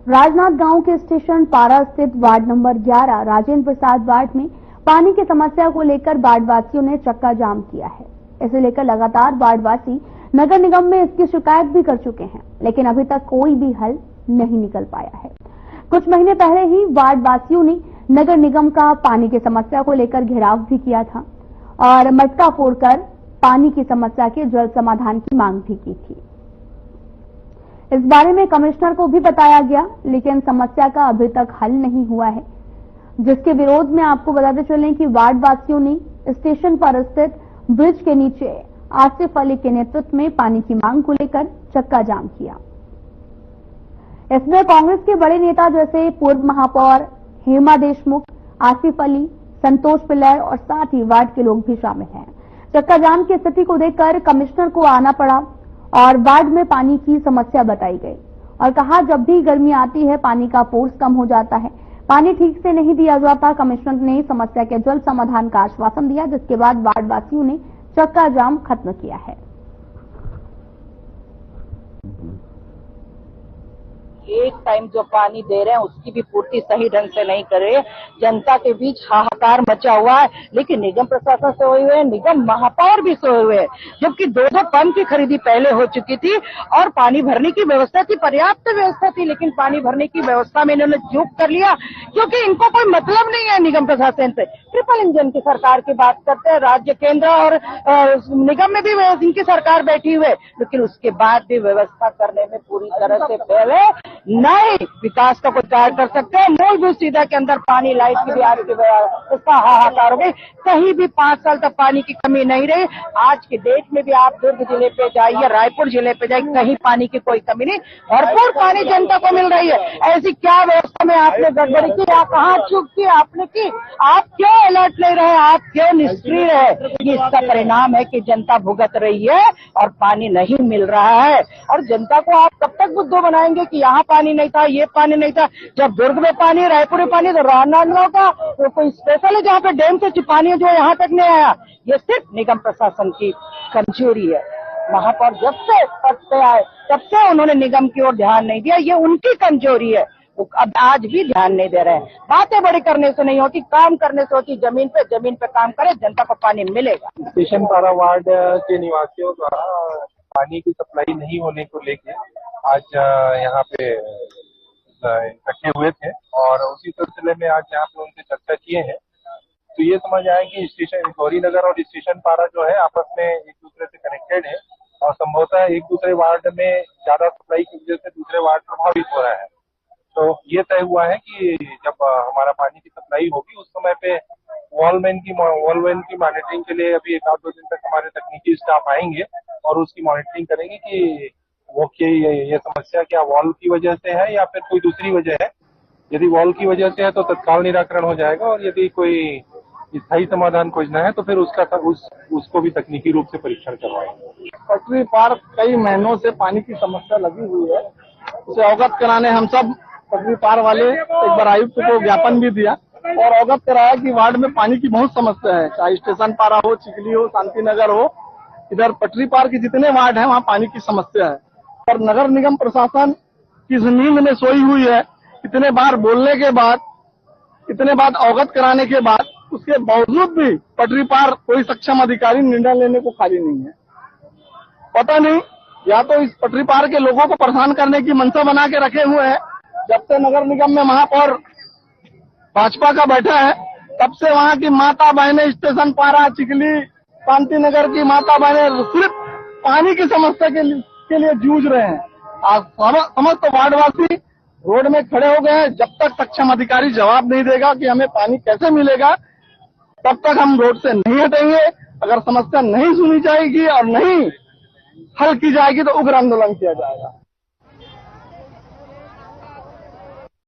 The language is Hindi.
राजनाथ गांव के स्टेशन पारा स्थित ward number 11 Rajendra Prasad ward में पानी की समस्या को लेकर वार्डवासियों ने चक्का जाम किया है। इसे लेकर लगातार वार्डवासी नगर निगम में इसकी शिकायत भी कर चुके हैं, लेकिन अभी तक कोई भी हल नहीं निकल पाया है। कुछ महीने पहले ही वार्डवासियों ने नगर निगम का पानी की समस्या को लेकर घेराव भी किया था और मटका फोड़कर पानी की समस्या के जल्द समाधान की मांग भी की थी। इस बारे में कमिश्नर को भी बताया गया, लेकिन समस्या का अभी तक हल नहीं हुआ है, जिसके विरोध में आपको बताते चलें कि वार्डवासियों ने स्टेशन पर स्थित ब्रिज के नीचे आसिफ अली के नेतृत्व में पानी की मांग को लेकर चक्का जाम किया। इसमें कांग्रेस के बड़े नेता जैसे पूर्व महापौर हेमा देशमुख, आसिफ अली, संतोष पिल्लर और साथ ही वार्ड के लोग भी शामिल हैं। चक्का जाम की स्थिति को देखकर कमिश्नर को आना पड़ा और वार्ड में पानी की समस्या बताई गई और कहा जब भी गर्मी आती है पानी का फोर्स कम हो जाता है, पानी ठीक से नहीं दिया जाता। कमिश्नर ने समस्या के जल्द समाधान का आश्वासन दिया, जिसके बाद वार्डवासियों ने चक्का जाम खत्म किया है। एक टाइम जो पानी दे रहे हैं उसकी भी पूर्ति सही ढंग से नहीं कर रहे हैं। जनता के बीच हाहाकार मचा हुआ है, लेकिन निगम प्रशासन सोए हुए हैं, निगम महापौर भी सोए हुए हैं, जबकि 2 पंप की खरीदी पहले हो चुकी थी और पानी भरने की व्यवस्था थी, पर्याप्त व्यवस्था थी, लेकिन पानी भरने की व्यवस्था में इन्होंने चूक कर लिया, क्योंकि इनको कोई मतलब नहीं है निगम प्रशासन से। ट्रिपल इंजन की सरकार की बात करते हैं, राज्य, केंद्र और निगम में भी इनकी सरकार बैठी हुई है, लेकिन उसके बाद भी व्यवस्था करने में पूरी तरह से फेल है। नहीं विकास का कोई कार्य कर सकते हैं, मूलभूत सुविधा के अंदर पानी, लाइट की भी आज की इसका हाहाकार हो गई। कहीं भी 5 साल तक पानी की कमी नहीं रही। आज की डेट में भी आप दुर्ग जिले पे जाइए, रायपुर जिले पे जाइए, कहीं पानी की कोई कमी नहीं, भरपूर पानी जनता को मिल रही है। ऐसी क्या व्यवस्था में आपने गड़बड़ी की या कहाँ चूक की आपने की? आप क्यों अलर्ट नहीं रहे, आप क्यों निष्क्रिय रहे? इसका परिणाम है कि जनता भुगत रही है और पानी नहीं मिल रहा है। और जनता को आप कब तक बुद्धू बनाएंगे कि यहाँ पानी नहीं था, ये पानी नहीं था? जब दुर्ग में पानी, रायपुर में पानी, तो राजनांदगांव का तो कोई स्पेशल है जहाँ पे डैम से पानी जो यहाँ तक नहीं आया? ये सिर्फ निगम प्रशासन की कमजोरी है। महापौर जब से पद पे आए तब से उन्होंने निगम की ओर ध्यान नहीं दिया, ये उनकी कमजोरी है। अब आज भी ध्यान नहीं दे रहे हैं। बातें बड़ी करने से नहीं होती, काम करने से होती। जमीन पे काम करे, जनता को पानी मिलेगा। स्टेशन पारा वार्ड के निवासियों द्वारा पानी की सप्लाई नहीं होने को लेके आज यहाँ पे इकट्ठे हुए थे और उसी सिलसिले में आज यहाँ पे उनसे चर्चा किए हैं। तो ये समझ आया कि स्टेशन गौरी नगर और स्टेशन पारा जो है आपस में एक दूसरे से कनेक्टेड है और संभवतः एक दूसरे वार्ड में ज्यादा सप्लाई की वजह से दूसरे वार्ड प्रभावित हो रहा है। तो ये तय हुआ है कि जब हमारा पानी की सप्लाई होगी उस समय पे वॉलमैन की मॉनिटरिंग के लिए अभी 1-2 दिन तक हमारे तकनीकी स्टाफ आएंगे और उसकी मॉनिटरिंग करेंगे कि वो ये समस्या क्या वॉल की वजह से है या फिर कोई दूसरी वजह है। यदि वॉल की वजह से है तो तत्काल निराकरण हो जाएगा और यदि कोई स्थायी समाधान खोजना है तो फिर उसको भी तकनीकी रूप से परीक्षण करवाएंगे। पटरी पार कई महीनों से पानी की समस्या लगी हुई है, उसे अवगत कराने हम सब पटरी पार वाले एक बार आयुक्त को ज्ञापन भी दिया और अवगत कराया कि वार्ड में पानी की बहुत समस्या है, चाहे स्टेशन पारा हो, चिकली हो, शांति नगर हो, इधर पटरी पार के जितने वार्ड हैं वहाँ पानी की समस्या है। और नगर निगम प्रशासन किस नींद में सोई हुई है, इतने बार बोलने के बाद, इतने बार अवगत कराने के बाद, उसके बावजूद भी पटरी पार कोई सक्षम अधिकारी निर्णय लेने को खाली नहीं है। पता नहीं, या तो इस पटरी पार के लोगों को परेशान करने की मंशा बना के रखे हुए हैं। जब से नगर निगम में महापौर भाजपा का बैठा है तब से वहाँ की माता बहनें स्टेशन पारा, चिकली, शांति नगर की माता बहनें सिर्फ पानी की समस्या के लिए जूझ रहे हैं। आज समस्त वार्डवासी रोड में खड़े हो गए हैं। जब तक सक्षम अधिकारी जवाब नहीं देगा कि हमें पानी कैसे मिलेगा, तब तक हम रोड से नहीं हटेंगे। अगर समस्या नहीं सुनी जाएगी और नहीं हल की जाएगी तो उग्र आंदोलन किया जाएगा।